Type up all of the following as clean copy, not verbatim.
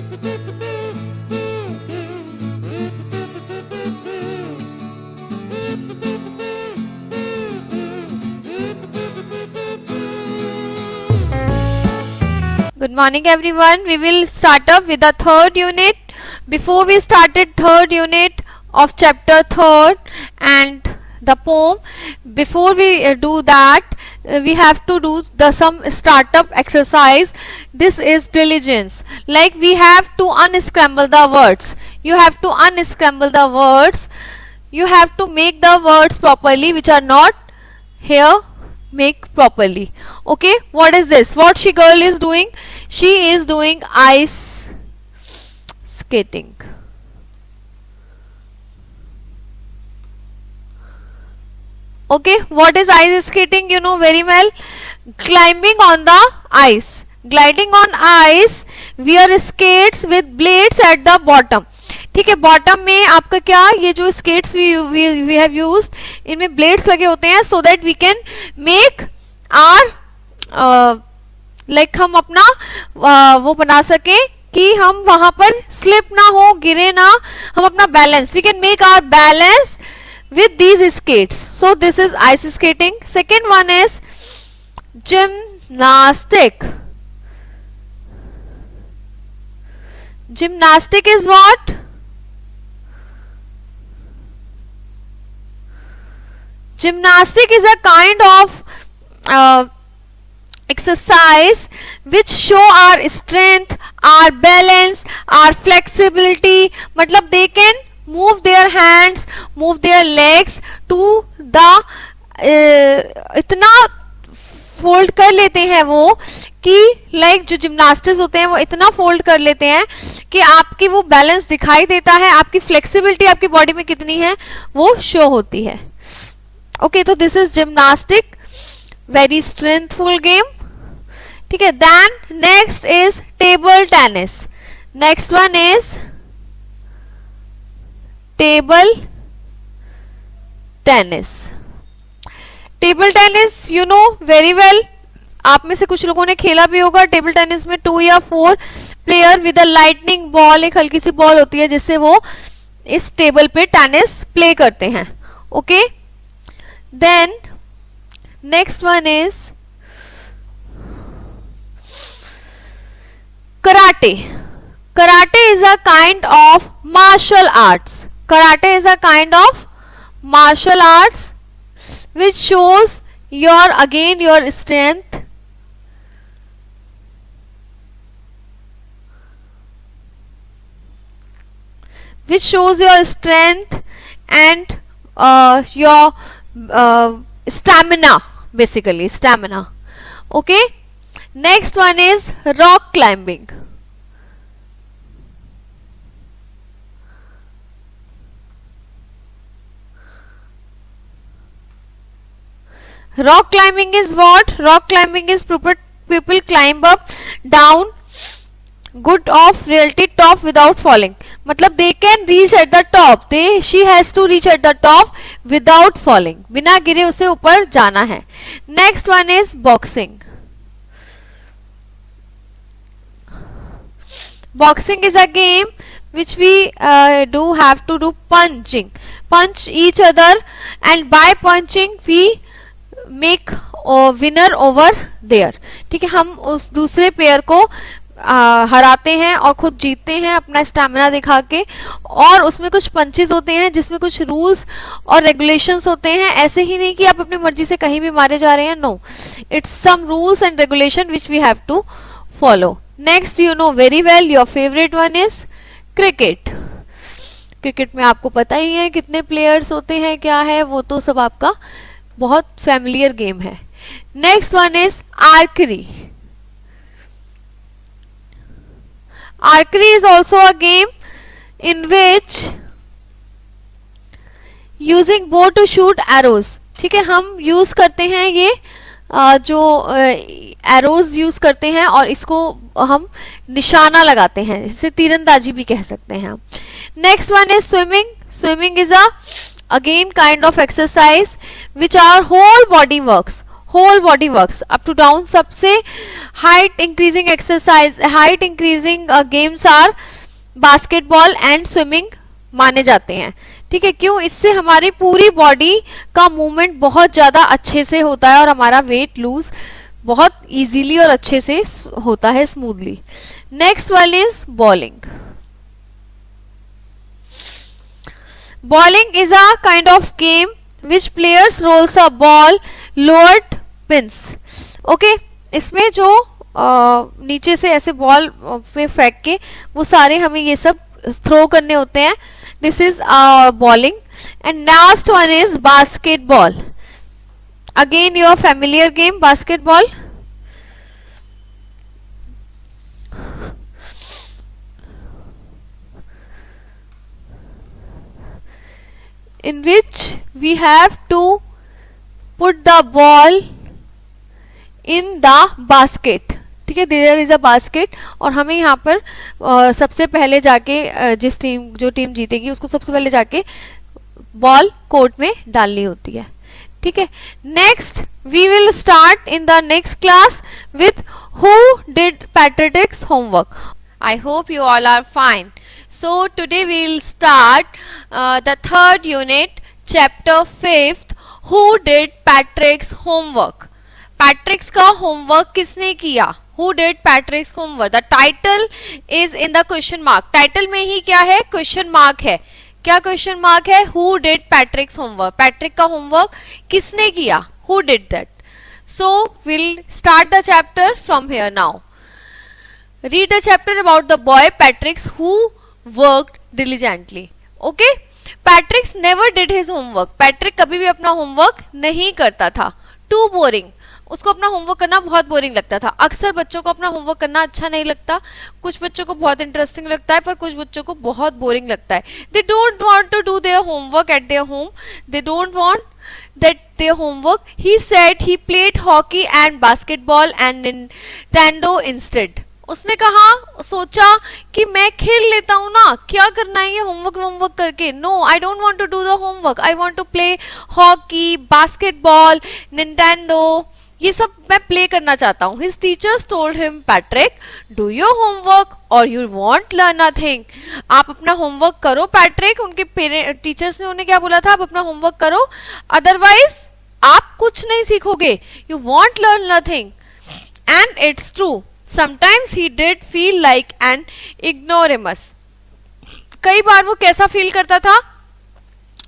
Good morning everyone. We will start up with the third unit. Before we started third unit of chapter third and the poem, before we do that, we have to do some startup exercise. This is diligence. Like we have to unscramble the words. You have to unscramble the words. You have to make the words properly which are not here. Make properly. Okay, what is this? What she girl is doing? She is doing ice skating. Okay, what is ice skating? You know very well. Climbing on the ice, gliding on ice, wear skates with blades at the bottom. ठीक है, bottom में आपका क्या, ये जो skates we have used, इनमें blades लगे होते हैं so that we can make our like हम अपना वो बना सके कि हम वहां पर स्लिप ना हो, गिरे ना, हम अपना balance, we can make our balance with these skates. So this is ice skating. Second one is gymnastic. Gymnastic is what? Gymnastic is a kind of exercise which show our strength, our balance, our flexibility. मतलब they can move their hands, move their legs to the इतना fold कर लेते हैं वो कि like जो gymnastics होते हैं वो इतना फोल्ड कर लेते हैं कि आपकी वो बैलेंस दिखाई देता है, आपकी फ्लेक्सिबिलिटी आपकी बॉडी में कितनी है वो शो होती है. ओके, तो this is gymnastic, very strengthful game. ठीक है, then next is table tennis. Next one is table tennis. Table tennis you know very well, आप में से कुछ लोगों ने खेला भी होगा. टेबल टेनिस में 2 या 4 player with a lightning ball, एक हल्की सी बॉल होती है जिससे वो इस टेबल पे टेनिस प्ले करते हैं. Okay, then next one is karate. Karate is a kind of martial arts. Karate is a kind of martial arts which shows your strength, which shows your strength and your stamina, basically stamina. Okay, next one is rock climbing. Rock climbing is what? Rock climbing is people climb up, down, good of reality top without falling. मतलब they can reach at the top. She has to reach at the top without falling. बिना गिरे उसे ऊपर जाना है. Next one is boxing. Boxing is a game which we do have to do punching. Punch each other and by punching we make winner over there. ठीक है, हम उस दूसरे पेयर को हराते हैं और खुद जीतते हैं अपना स्टैमिना दिखा के. और उसमें कुछ पंचेस होते हैं जिसमें कुछ रूल्स और रेगुलेशंस होते हैं. ऐसे ही नहीं कि आप अपनी मर्जी से कहीं भी मारे जा रहे हैं. No, it's some rules and regulation which we have to follow. Next you know very well, your favourite one is cricket. Cricket में आपको पता ही है कितने प्लेयर्स होते हैं, क्या है वो तो सब आपका बहुत फैमिलियर गेम है. Next one is archery. Archery is also a game in which using bow to shoot arrows. ठीक है, हम यूज करते हैं ये जो एरोज यूज करते हैं और इसको हम निशाना लगाते हैं, इसे तीरंदाजी भी कह सकते हैं. Next one is swimming. Swimming is a again kind of exercise which our whole body works. Whole body works up to down. सबसे height increasing exercise, height increasing games are basketball and swimming माने जाते हैं। ठीक है, क्यों? इससे हमारी पूरी बॉडी का मूवमेंट बहुत ज्यादा अच्छे से होता है और हमारा वेट लूज बहुत इजीली और अच्छे से होता है, smoothly. Next one is bowling. Bowling is a kind of game which players rolls a ball lowered pins. Okay, इसमें जो नीचे से ऐसे बॉल में फेंक के वो सारे हमें ये सब थ्रो करने होते हैं। This is bowling. And last one is basketball. Again your familiar game basketball. In which we have to put the ball in the basket. ठीक है, देयर इज अ बास्केट और हमें यहाँ पर सबसे पहले जाके जो टीम जीतेगी उसको सबसे पहले जाके बॉल कोर्ट में डालनी होती है। ठीक है, next we will start in the next class with who did Patrick's homework. I hope you all are fine. So today we will start the third unit, chapter 5th, who did Patrick's homework. Patrick's का homework किसने किया? Who did Patrick's homework? The title is in the question mark. Title में ही क्या है? Question mark है। क्या question mark है? Who did Patrick's homework? Patrick का homework किसने किया? Who did that? So we'll start the chapter from here now. Read the chapter about the boy Patrick who worked diligently. Okay? Patrick never did his homework. Patrick कभी भी अपना homework नहीं करता था. Too boring. उसको अपना homework करना बहुत बोरिंग लगता था। अक्सर बच्चों को अपना होमवर्क करना अच्छा नहीं लगता। कुछ बच्चों को बहुत इंटरेस्टिंग लगता है, पर कुछ बच्चों को बहुत बोरिंग लगता है। They don't want to do their homework at their home. They don't want that their homework. He said he played hockey and basketball and Nintendo instead. उसने कहा, सोचा कि मैं खेल लेता हूँ ना, क्या करना है ये होमवर्क करके। No, I don't want to do the homework, I want to play hockey, basketball, Nintendo, ये सब मैं प्ले करना चाहता हूँ। His teachers told him, Patrick do your homework और यू वॉन्ट लर्न नथिंग। आप अपना होमवर्क करो पैट्रिक। उनके टीचर्स ने उन्हें क्या बोला था? आप अपना होमवर्क करो, अदरवाइज आप कुछ नहीं सीखोगे। You won't learn nothing. And it's true, sometimes he did feel like an ignoramus. कई बार वो कैसा फील करता था?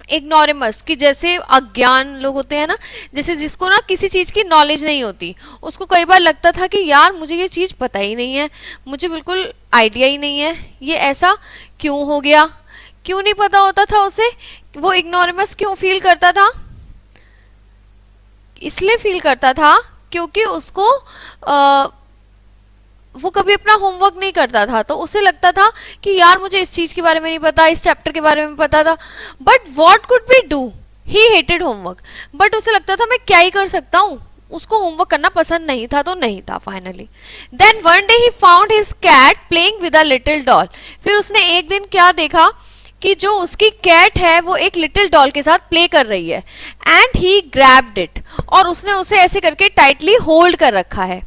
ignoramus, कि जैसे अज्ञान लोग होते हैं ना, जैसे जिसको ना किसी चीज की नॉलेज नहीं होती, उसको कई बार लगता था कि यार मुझे ये चीज पता ही नहीं है, मुझे बिल्कुल आइडिया ही नहीं है, ये ऐसा क्यों हो गया। क्यों नहीं पता होता था उसे? वो ignoramus क्यों फील करता था? इसलिए फील करता था क्योंकि उसको वो कभी अपना होमवर्क नहीं करता था, तो उसे लगता था कि यार मुझे इस चीज के बारे में नहीं पता, इस चैप्टर के बारे में पता था, but what could be do? He hated homework. But उसे लगता था मैं क्या ही कर सकता हूँ, उसको होमवर्क करना पसंद नहीं था, तो नहीं था finally. Then one day he found his cat playing with a little doll. फिर उसने एक दिन क्या देखा कि जो उसकी कैट है वो एक लिटिल डॉल के साथ प्ले कर रही है। एंड ही ग्रैब्ड इट, और उसने उसे ऐसे करके टाइटली होल्ड कर रखा है।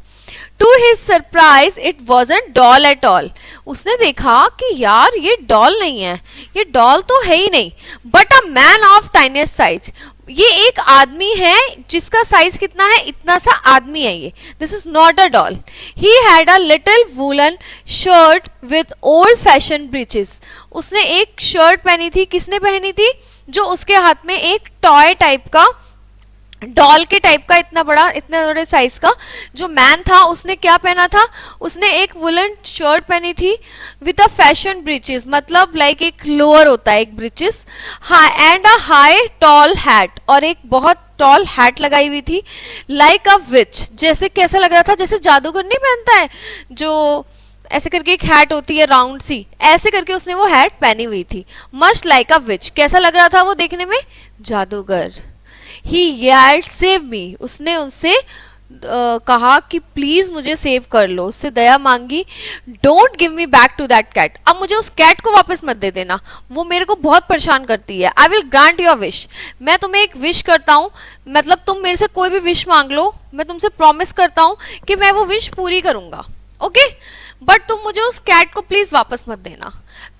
To his surprise, it wasn't doll at all. उसने देखा कि यार ये डॉल नहीं है, ये डॉल तो है ही नहीं, but a man of tiniest size. ये एक आदमी है जिसका साइज कितना है? इतना सा आदमी है ये। This is not a doll. He had a little woolen shirt with old fashioned breeches. उसने एक शर्ट पहनी थी। किसने पहनी थी? जो उसके हाथ में एक टॉय टाइप का, डॉल के टाइप का, इतना बड़े साइज का जो मैन था, उसने क्या पहना था? उसने एक वुलन शर्ट पहनी थी विद अ फैशन ब्रीचेस, मतलब लाइक एक लोअर होता है, एक breeches, and a high tall hat, और एक बहुत टॉल हैट लगाई हुई थी। लाइक अ विच, जैसे कैसा लग रहा था? जैसे जादूगर नहीं पहनता है जो ऐसे करके एक हैट होती है राउंड सी, ऐसे करके उसने वो हैट पहनी हुई थी। मस्ट लाइक अ विच, कैसा लग रहा था वो देखने में? जादूगर। He yelled, save me. उसने उनसे कहा कि प्लीज मुझे सेव कर लो, उससे दया मांगी, don't give me back to that cat, अब मुझे उस कैट को वापस मत दे देना, वो मेरे को बहुत परेशान करती है। I will grant your wish, मैं तुम्हें एक विश करता हूँ, मतलब तुम मेरे से कोई भी विश मांग लो, मैं तुमसे प्रॉमिस करता हूँ कि मैं वो विश पूरी करूंगा, ओके, बट तुम मुझे उस कैट को प्लीज वापस मत देना।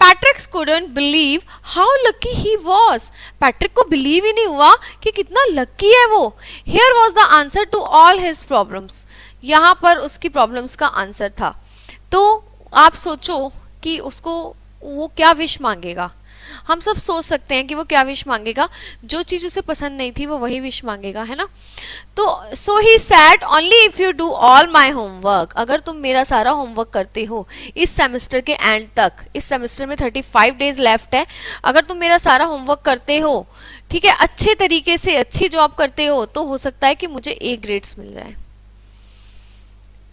Patrick couldn't believe how lucky he was. Patrick को बिलीव ही नहीं हुआ कि कितना लकी है वो। Here was the answer to all his problems. यहाँ पर उसकी प्रॉब्लम्स का आंसर था। तो आप सोचो कि उसको वो क्या विश मांगेगा। हम सब सोच सकते हैं कि वो क्या विश मांगेगा, जो चीज उसे पसंद नहीं थी वो वही विश मांगेगा, है ना। तो so he said only if you do all my homework, अगर तुम मेरा सारा होमवर्क करते हो इस सेमेस्टर के एंड तक, इस सेमेस्टर में 35 डेज लेफ्ट है, अगर तुम मेरा सारा होमवर्क करते हो, ठीक है, अच्छे तरीके से अच्छी जॉब करते हो, तो हो सकता है कि मुझे ए ग्रेड्स मिल जाए।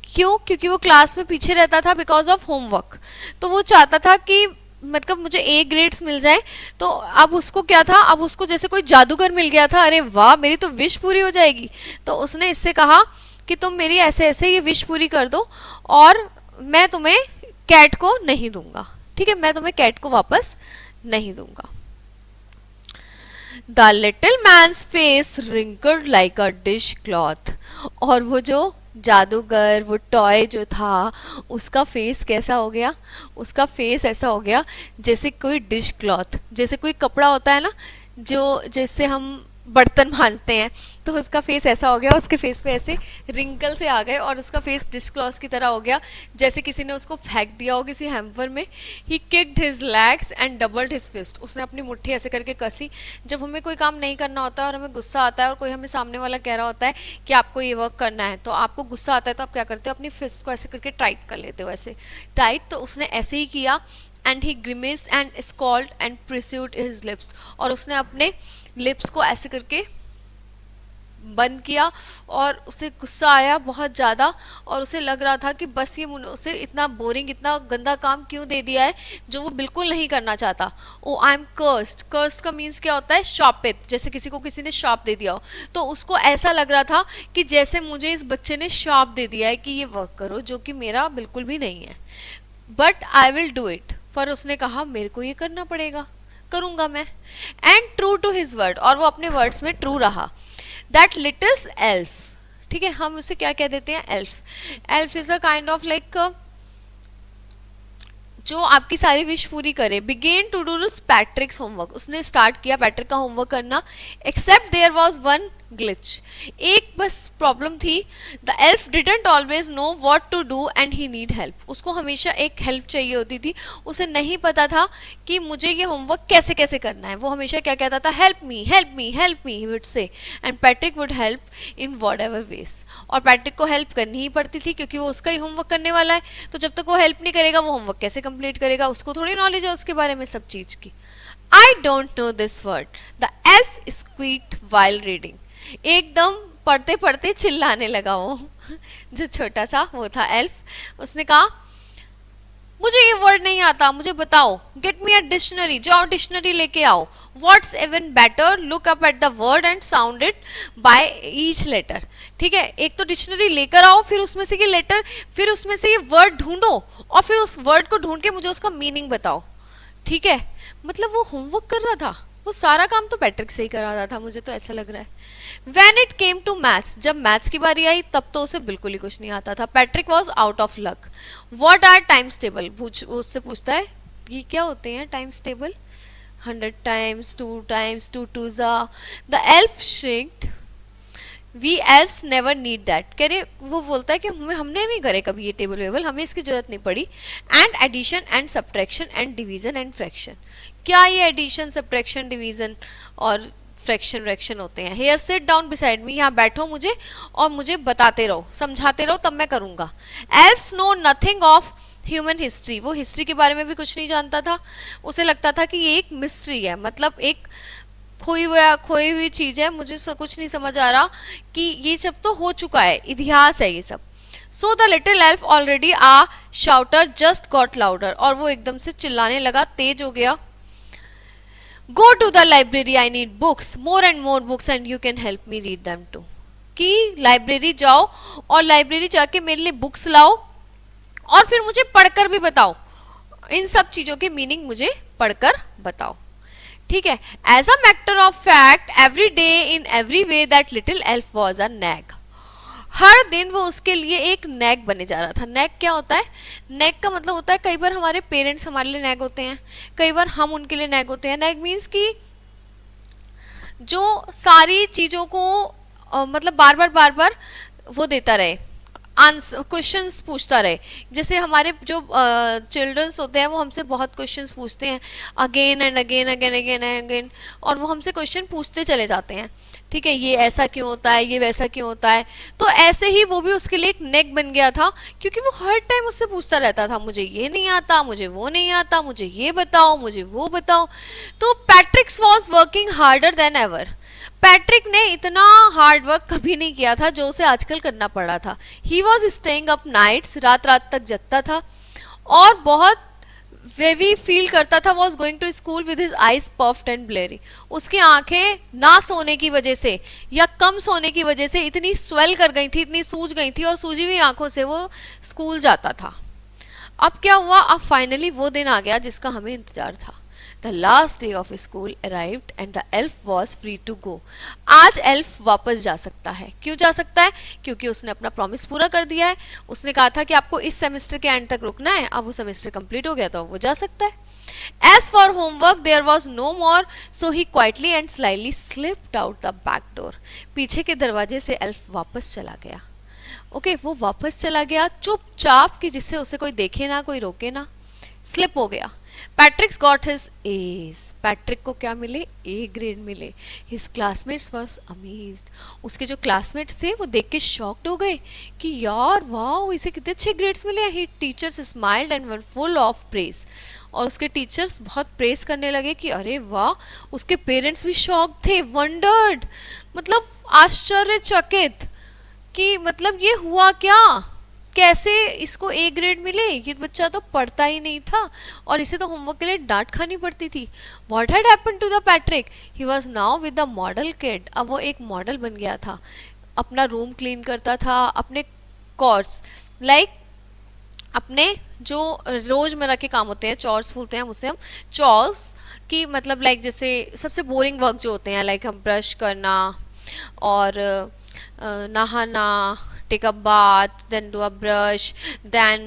क्यों? क्योंकि वो क्लास में पीछे रहता था बिकॉज ऑफ होमवर्क, तो वो चाहता था कि मतलब मुझे ए ग्रेड्स मिल जाए। तो अब उसको क्या था, अब उसको जैसे कोई जादूगर मिल गया था, अरे वाह मेरी तो विश पूरी हो जाएगी। तो उसने इससे कहा कि तुम मेरी ऐसे ऐसे ये विश पूरी कर दो और मैं तुम्हें कैट को नहीं दूंगा, ठीक है, मैं तुम्हें कैट को वापस नहीं दूंगा। The little man's face wrinkled like a dishcloth, और वो जो जादूगर, वो टॉय जो था, उसका फेस कैसा हो गया, उसका फेस ऐसा हो गया जैसे कोई डिश क्लॉथ, जैसे कोई कपड़ा होता है ना जो जैसे हम बर्तन मांजते हैं, तो उसका फेस ऐसा हो गया, उसके फेस पे ऐसे रिंकल से आ गए और उसका फेस डिश क्लॉथ की तरह हो गया, जैसे किसी ने उसको फेंक दिया हो किसी हैम्पर में। He kicked his legs and doubled his fist, उसने अपनी मुट्ठी ऐसे करके कसी। जब हमें कोई काम नहीं करना होता है और हमें गुस्सा आता है और कोई हमें सामने वाला कह रहा होता है कि आपको ये वर्क करना है, तो आपको गुस्सा आता है तो आप क्या करते हो, अपनी फिस्ट को ऐसे करके टाइट कर लेते हो, ऐसे टाइट। तो उसने ऐसे ही किया and he grimaced and scowled and pursed his lips, और उसने अपने लिप्स को ऐसे करके बंद किया और उसे गुस्सा आया बहुत ज़्यादा, और उसे लग रहा था कि बस ये उसे इतना बोरिंग, इतना गंदा काम क्यों दे दिया है जो वो बिल्कुल नहीं करना चाहता। ओ आई एम कर्स्ड, कर्स्ड का मीन्स क्या होता है, शापित, जैसे किसी को किसी ने शाप दे दिया हो, तो उसको ऐसा लग रहा था कि जैसे मुझे इस बच्चे ने शाप दे दिया है कि ये वर्क करो, जो कि मेरा बिल्कुल भी नहीं है, but I will do it, पर उसने कहा मेरे को ये करना पड़ेगा, करूंगा मैं। And true to his word, और वो अपने वर्ड्स में ट्रू रहा। दैट लिटिल एल्फ, ठीक है, हम उसे क्या कह देते हैं, elf. Elf is a kind of like जो आपकी सारी विश पूरी करे। Begin to do Patrick's homework, उसने स्टार्ट किया पैट्रिक का होमवर्क करना, except there was one glitch, एक बस प्रॉब्लम थी। The elf didn't always know what to do and he need help, उसको हमेशा एक हेल्प चाहिए होती थी, उसे नहीं पता था कि मुझे ये होमवर्क कैसे कैसे करना है। वो हमेशा क्या कहता था, help me help me help me, he would say, and Patrick would help in whatever ways, और पैट्रिक को हेल्प करनी ही पड़ती थी क्योंकि वो उसका ही होमवर्क करने वाला है। तो जब तक वो हेल्प नहीं करेगा वो होमवर्क कैसे कंप्लीट करेगा, उसको थोड़ी नॉलेज है उसके बारे में सब चीज की। I don't know this word, the elf squeaked while reading, एकदम पढ़ते पढ़ते चिल्लाने लगा वो जो छोटा सा वो था एल्फ। उसने कहा मुझे ये वर्ड नहीं आता, मुझे बताओ, गेट मी अ डिक्शनरी, जाओ डिक्शनरी लेके आओ। What's even better, look up at the word and sound it by each letter, ठीक है, एक तो डिक्शनरी लेकर आओ, फिर उसमें से ये लेटर, फिर उसमें से ये वर्ड ढूंढो और फिर उस वर्ड को ढूंढ के मुझे उसका मीनिंग बताओ, ठीक है। मतलब वो होमवर्क कर रहा था, वो सारा काम तो पैट्रिक से ही करा रहा था, मुझे तो ऐसा लग रहा है। When it came to maths, जब मैथ्स की बारी आई तब तो उसे बिल्कुल ही कुछ नहीं आता था। Patrick was out of luck. What are times table? उससे पूछता है ये क्या होते हैं times table, 100 times, 2 times, 2 twos are. The elf shrieked. We elves never need that. कह रहे, वो बोलता है कि हमने नहीं करे कभी ये टेबल वेबल, हमें इसकी जरूरत नहीं पड़ी। And addition and subtraction and division and fraction, क्या ये एडिशन सब्ट्रैक्शन डिवीजन और फ्रैक्शन व्रैक्शन होते हैं। Here sit down beside me, यहाँ बैठो मुझे और मुझे बताते रहो, समझाते रहो, तब मैं करूंगा। Elves know nothing of human history, वो हिस्ट्री के बारे में भी कुछ नहीं जानता था, उसे लगता था कि ये एक मिस्ट्री है, मतलब एक खोई हुई चीज है, मुझे कुछ नहीं समझ आ रहा कि ये सब तो हो चुका है, इतिहास है ये सब। So the little elf already a shouter just got louder, और वो एकदम से चिल्लाने लगा, तेज हो गया। Go to the library, I need books, more and more books, and you can help me read them too. कि लाइब्रेरी जाओ और लाइब्रेरी जाके मेरे लिए बुक्स लाओ और फिर मुझे पढ़कर भी बताओ, इन सब चीजों के मीनिंग मुझे पढ़कर बताओ। ठीक है, as a matter of fact every day in every way that little elf was a nag. हर दिन वो उसके लिए एक नैग बने जा रहा था। नैग क्या होता है? नैग का मतलब होता है, कई बार हमारे पेरेंट्स हमारे लिए नैग होते हैं, कई बार हम उनके लिए नैग होते हैं। नैग मीन्स कि जो सारी चीजों को मतलब बार बार वो देता रहे, आंसर क्वेश्चंस पूछता रहे। जैसे हमारे जो चिल्ड्रंस होते हैं वो हमसे बहुत क्वेश्चंस पूछते हैं again and again again again and again, और वो हमसे क्वेश्चन पूछते चले जाते हैं। ठीक है, ये ऐसा क्यों होता है, ये वैसा क्यों होता है। तो ऐसे ही वो भी उसके लिए एक नेक बन गया था, क्योंकि वो हर टाइम उससे पूछता रहता था, मुझे ये नहीं आता, मुझे वो नहीं आता, मुझे ये बताओ, मुझे वो बताओ। तो पैट्रिक्स was working harder than ever. Patrick ने इतना हार्ड वर्क कभी नहीं किया था जो उसे आजकल करना पड़ रहा था। He was staying up nights, रात रात तक जगता था और बहुत वेवी फील करता था। Was going to school with his eyes puffed and bleary. उसकी आंखें ना सोने की वजह से या कम सोने की वजह से इतनी स्वेल कर गई थी, इतनी सूज गई थी, और सूजी हुई आंखों से वो स्कूल जाता था। अब क्या हुआ? अब फाइनली वो दिन आ गया जिसका हमें इंतजार था। The last day of school arrived and the elf was free to go. आज एल्फ वापस जा सकता है। क्यों जा सकता है? क्योंकि उसने अपना प्रॉमिस पूरा कर दिया है। उसने कहा था कि आपको इस सेमेस्टर के एंड तक रुकना है, अब वो सेमेस्टर कंप्लीट हो गया तो वो जा सकता है। As for homework, there was no more, so he quietly and slyly slipped out the back door. पीछे के दरवाजे से एल्फ वापस चला गया। ओके, वो वापस चला गया चुपचाप, कि जिससे उसे कोई देखे ना, कोई रोके ना। स्लिप हो गया। पैट्रिक्स गॉट हिज एज। पैट्रिक को क्या मिले? ए ग्रेड मिले। His classmates was amazed. उसके जो क्लासमेट्स थे वो देख के शॉक्ड हो गए कि यार वाह, इसे कितने अच्छे ग्रेड्स मिले। His teachers smiled and were full of praise. और उसके टीचर्स बहुत प्रेज करने लगे कि अरे वाह। उसके पेरेंट्स भी शॉक थे, वंडर्ड, मतलब आश्चर्यचकित कि मतलब ये हुआ क्या, कैसे इसको ए ग्रेड मिले, ये बच्चा तो पढ़ता ही नहीं था और इसे तो होमवर्क के लिए डांट खानी पड़ती थी। What had happened to the Patrick? He was now with the model kid. अब वो एक मॉडल बन गया था। अपना रूम क्लीन करता था, अपने कोर्स लाइक अपने जो रोजमर्रा के काम होते हैं, चॉर्स बोलते हैं उसे हम, चॉर्स की मतलब लाइक जैसे सबसे बोरिंग वर्क जो होते हैं, लाइक हम ब्रश करना और नहाना, take a bath, then do a brush, then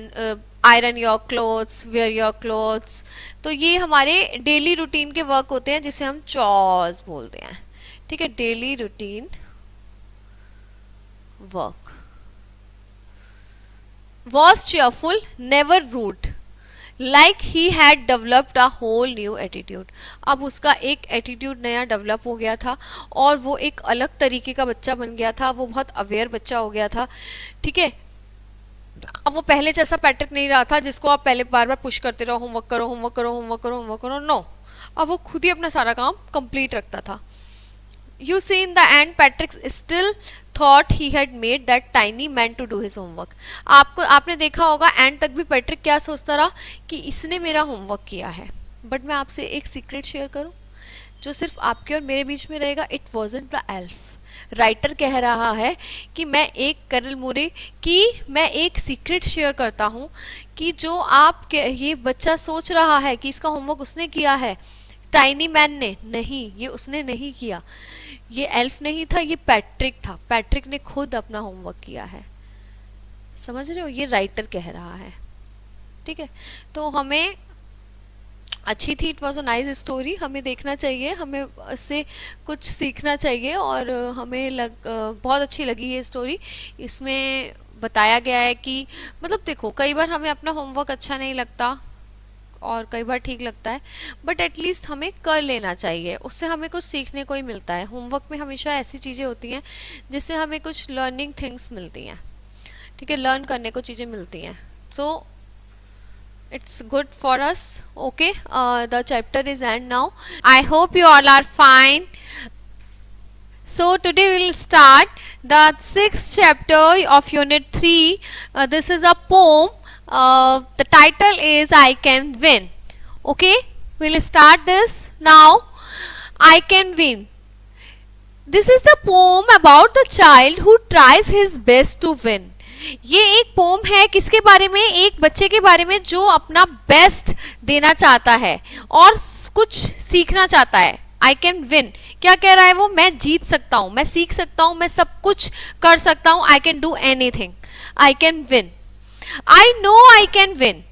iron your clothes, wear your clothes। तो ये हमारे डेली रूटीन के वर्क होते हैं जिसे हम चॉर्स बोलते हैं। ठीक है, daily routine work. was cheerful, never rude, like he had developed a whole new attitude। अब उसका एक एटीट्यूड नया डेवलप हो गया था और वो एक अलग तरीके का बच्चा बन गया था। वो बहुत अवेयर बच्चा हो गया था। ठीक है, अब वो पहले जैसा पैट्रिक नहीं रहा था जिसको आप पहले बार बार पुश करते रहो, होमवर्क करो, होमवर्क करो, होमवर्क करो, होमवर्क करो। नो, अब वो खुद ही अपना सारा काम कंप्लीट रखता था। You see, in the end, Patrick still thought he had made that tiny man to do his homework। आपने देखा होगा एंड तक भी पैट्रिक क्या सोचता रहा कि इसने मेरा होमवर्क किया है। बट मैं आपसे एक सीक्रेट शेयर करूं जो सिर्फ आपके और मेरे बीच में रहेगा। It wasn't the elf. Writer कह रहा है कि मैं एक सीक्रेट शेयर करता हूं कि जो आप ये बच्चा सोच रहा है कि इसका होमवर्क उसने किया है, टाइनी मैन ने नहीं, ये उसने नहीं किया, ये एल्फ नहीं था, ये पैट्रिक था। पैट्रिक ने खुद अपना होमवर्क किया है। समझ रहे हो? ये राइटर कह रहा है। ठीक है, तो हमें अच्छी थी, it was a nice story. हमें देखना चाहिए, हमें इससे कुछ सीखना चाहिए और हमें बहुत अच्छी लगी ये स्टोरी। इसमें बताया गया है कि मतलब देखो, कई बार हमें अपना होमवर्क अच्छा नहीं लगता और कई बार ठीक लगता है, बट एटलीस्ट हमें कर लेना चाहिए, उससे हमें कुछ सीखने को ही मिलता है। होमवर्क में हमेशा ऐसी चीज़ें होती हैं जिससे हमें कुछ लर्निंग थिंग्स मिलती हैं। ठीक है, लर्न करने को चीज़ें मिलती हैं। So it's good for us. Okay, the chapter is end now. I hope you all are fine. So today we will start the 6th chapter of Unit 3. This is a poem. The title is I Can Win. Okay, we'll start this now. I can win. This is the poem about the child who tries his best to win. ये एक pome है किसके बारे में? एक बच्चे के बारे में जो अपना बेस्ट देना चाहता है और कुछ सीखना चाहता है. आई कैन विन, क्या कह रहा है वो? मैं जीत सकता हूं, मैं सीख सकता हूं, मैं सब कुछ कर सकता हूं. I can do anything, I can win. I know I can win,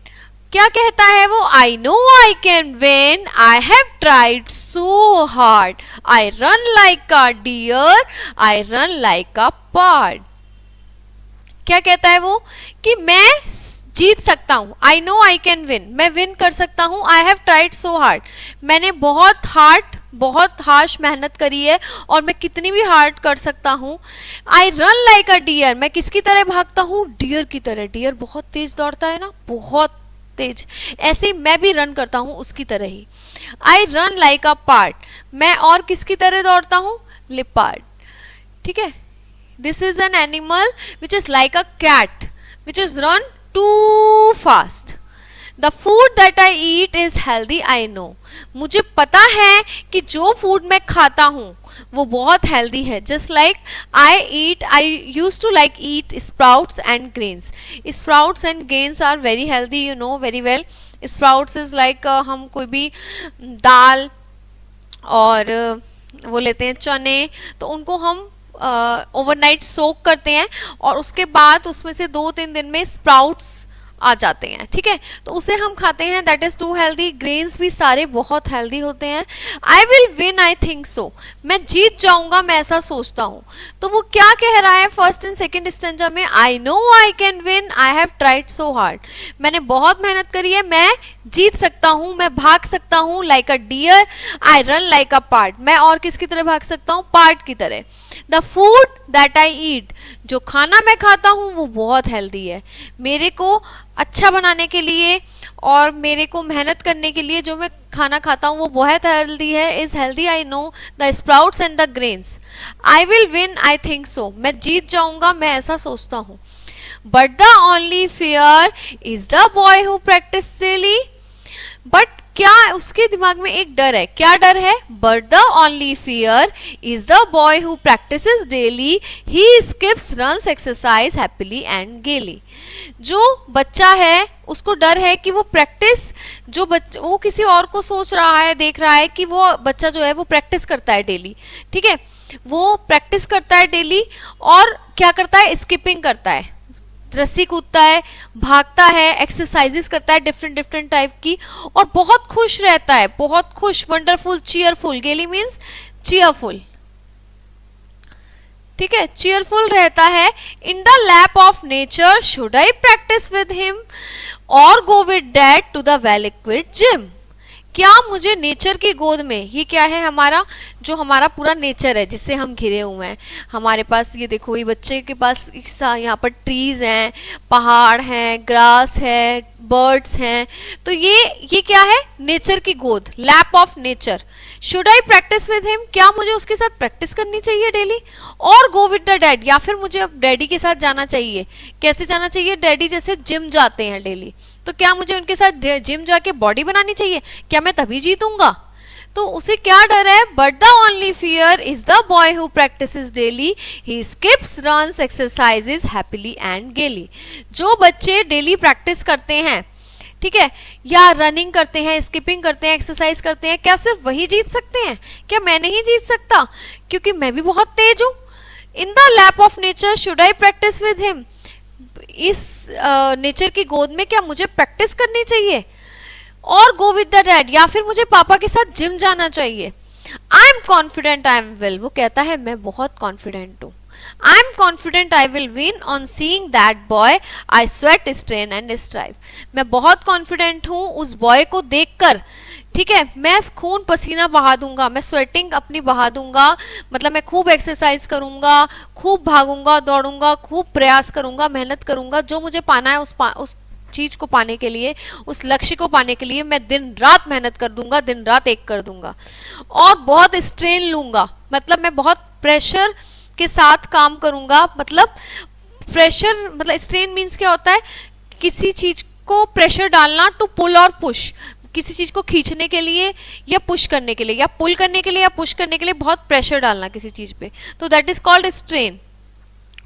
क्या कहता है वो? I know I can win, I have tried so hard, I run like a deer, I run like a pard. क्या कहता है वो? कि मैं जीत सकता हूं. I know I can win, मैं विन कर सकता हूं. I have tried so hard, मैंने बहुत हार्श मेहनत करी है और मैं कितनी भी हार्ड कर सकता हूं. I run like a deer, मैं किसकी तरह भागता हूं? डियर की तरह. डियर बहुत तेज दौड़ता है ना, बहुत तेज. ऐसे ही मैं भी रन करता हूं उसकी तरह ही. I run like a part, मैं और किसकी तरह दौड़ता हूं? लिपार्ड. ठीक है. This is an animal which is like a cat which is run too fast. The food that I eat is healthy I know, मुझे पता है कि जो फूड मैं खाता हूं वो बहुत हेल्दी है. Just like I use to like eat sprouts and grains. Sprouts and grains are very healthy, you know very well. Sprouts is like हम कोई भी दाल और वो लेते हैं चने, तो उनको हम ओवरनाइट सोक करते हैं और उसके बाद उसमें से 2-3 दिन में स्प्राउट्स आ जाते हैं. ठीक है, तो उसे हम खाते हैं. That is too healthy. Grains भी सारे बहुत हेल्दी होते हैं. I will win I think so, मैं जीत जाऊंगा, मैं ऐसा सोचता हूं. तो वो क्या कह रहा है फर्स्ट एंड सेकंड स्टेंजा में? आई know I can win, I have tried so hard, मैंने बहुत मेहनत करी है, मैं जीत सकता हूं, मैं भाग सकता हूं. Like a deer, I run like a part, मैं और किसकी तरह भाग सकता हूं? पार्ट की तरह. द फूड दैट आई ईट, जो खाना मैं खाता हूं वो बहुत हेल्दी है. मेरे को अच्छा बनाने के लिए और मेरे को मेहनत करने के लिए जो मैं खाना खाता हूँ वो बहुत हेल्दी है. Is healthy I know the sprouts and the grains. I will win I think so, मैं जीत जाऊंगा, मैं ऐसा सोचता हूँ. But the only fear is the boy who practice daily. But क्या उसके दिमाग में एक डर है? क्या डर है? But the only fear is the boy who practices daily, he skips runs exercise happily and गेली. जो बच्चा है उसको डर है कि वो प्रैक्टिस, वो किसी और को सोच रहा है, देख रहा है कि वो बच्चा जो है वो प्रैक्टिस करता है डेली. ठीक है, वो प्रैक्टिस करता है डेली और क्या करता है? स्किपिंग करता है, रस्सी कूदता है, भागता है, एक्सरसाइजेस करता है डिफरेंट टाइप की, और बहुत खुश रहता है, बहुत खुश, wonderful, cheerful. Gaily means cheerful. ठीक है, चीयरफुल रहता है. In the lap of nature should I practise with him or go with dad to the well equipped gym. क्या मुझे नेचर की गोद में, ये क्या है? हमारा जो हमारा पूरा नेचर है जिससे हम घिरे हुए हैं. हमारे पास ये देखो, ये बच्चे के पास यहाँ पर ट्रीज हैं, पहाड़ हैं, ग्रास है, बर्ड्स हैं. तो ये क्या है? नेचर की गोद, lap of nature. Should I practise with him, क्या मुझे उसके साथ प्रैक्टिस करनी चाहिए डेली? और गो विद द डैड, या फिर मुझे अब डैडी के साथ जाना चाहिए. कैसे जाना चाहिए? डैडी जैसे जिम जाते हैं डेली, तो क्या मुझे उनके साथ जिम जाके बॉडी बनानी चाहिए? क्या मैं तभी जीतूंगा? तो उसे क्या डर है? But the only fear is the boy who practices daily, he skips runs exercises happily and गेली. जो बच्चे डेली प्रैक्टिस करते हैं, ठीक है, या रनिंग करते हैं, स्किपिंग करते हैं, एक्सरसाइज करते हैं, क्या सिर्फ वही जीत सकते हैं? क्या मैं नहीं जीत सकता? क्योंकि मैं भी बहुत तेज हूं. इन the lap of nature should I practise with him, इस नेचर की गोद में क्या मुझे प्रैक्टिस करनी चाहिए? और गो विद द डैड, या फिर मुझे पापा के साथ जिम जाना चाहिए. I am confident I am will, वो कहता है मैं बहुत कॉन्फिडेंट हूँ. I am confident I will win on seeing that boy I sweat strain and strive. मैं बहुत कॉन्फिडेंट हूँ उस बॉय को देखकर. ठीक है, मैं खून पसीना बहा दूंगा, मैं स्वेटिंग अपनी बहा दूंगा, मतलब मैं खूब एक्सरसाइज करूंगा, खूब भागूंगा, दौड़ूंगा, खूब प्रयास करूंगा, मेहनत करूंगा. जो मुझे पाना है उस चीज को पाने के लिए, उस लक्ष्य को पाने के लिए मैं दिन रात मेहनत कर दूंगा, दिन रात एक कर दूंगा. और बहुत स्ट्रेन लूंगा, मतलब मैं बहुत प्रेशर के साथ काम करूंगा. मतलब प्रेशर, मतलब स्ट्रेन मीन्स क्या होता है? किसी चीज को प्रेशर डालना, टू पुल और पुश, किसी चीज को खींचने के लिए या पुश करने के लिए या पुल करने के लिए या पुश करने के लिए बहुत प्रेशर डालना किसी चीज पे, तो दैट इज कॉल्ड स्ट्रेन।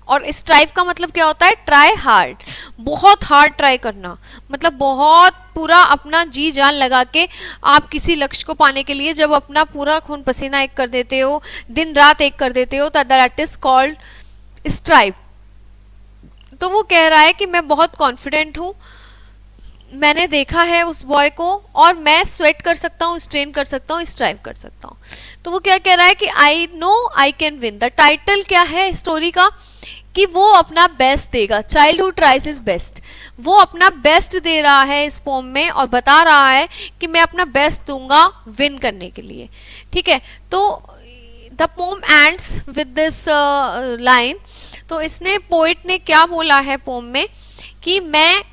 और स्ट्राइव का मतलब क्या होता है? ट्राई हार्ड, बहुत हार्ड ट्राई करना, मतलब बहुत पूरा अपना जी जान लगा के आप किसी लक्ष्य को पाने के लिए जब अपना पूरा खून पसीना एक कर देते हो, दिन रात एक कर देते हो, दैट इज कॉल्ड स्ट्राइव। तो वो कह रहा है कि मैं बहुत कॉन्फिडेंट हूँ, मैंने देखा है उस बॉय को और मैं स्वेट कर सकता हूँ, स्ट्रेन कर सकता हूँ, स्ट्राइव कर सकता हूँ। तो वो क्या कह रहा है कि आई know I can win. The title क्या है स्टोरी का? कि वो अपना बेस्ट देगा, child who tries his best. वो अपना बेस्ट दे रहा है इस पोम में और बता रहा है कि मैं अपना बेस्ट दूंगा विन करने के लिए। ठीक है, तो the pome ends with this line. तो इसने, पोइट ने क्या बोला है पोम में कि मैं,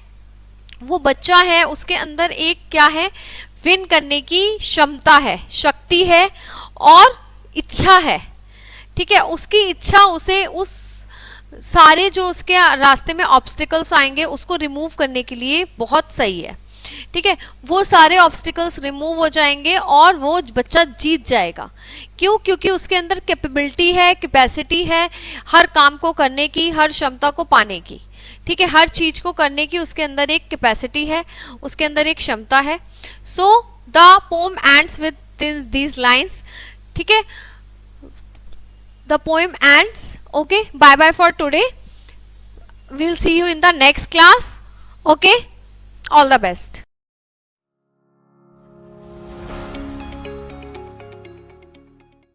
वो बच्चा है, उसके अंदर एक क्या है? विन करने की क्षमता है, शक्ति है और इच्छा है। ठीक है, उसकी इच्छा उसे उस सारे जो उसके रास्ते में ऑब्स्टिकल्स आएंगे उसको रिमूव करने के लिए बहुत सही है। ठीक है, वो सारे ऑब्स्टिकल्स रिमूव हो जाएंगे और वो बच्चा जीत जाएगा। क्यों? क्योंकि उसके अंदर कैपेबिलिटी है, कैपेसिटी है हर काम को करने की, हर क्षमता को पाने की। ठीक है, हर चीज को करने की उसके अंदर एक कैपेसिटी है, उसके अंदर एक क्षमता है। So the pome ends with these lines. ठीक है, the poem ends. Okay, bye bye for today. We'll see you in the next class. Okay, all the best.